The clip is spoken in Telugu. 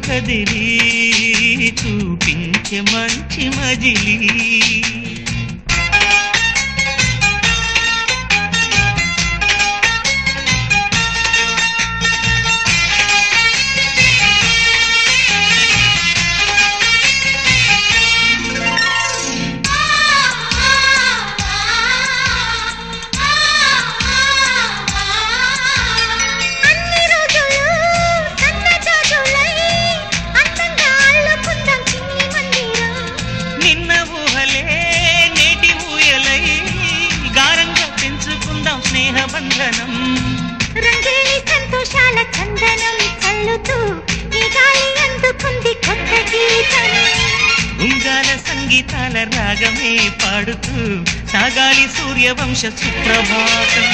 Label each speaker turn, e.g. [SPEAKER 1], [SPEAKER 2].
[SPEAKER 1] కదిలి చూపించే మంచి మజిలీ స్నేహబంధనం
[SPEAKER 2] రంగేలి సంతోషాల చందనం చల్లుతూ ఈ గాలి అందుకుంది కొత్త గీతం
[SPEAKER 1] ఉంగాల సంగీతాల రాగమే పాడుతూ సాగాలి సూర్యవంశ సుప్రభాతం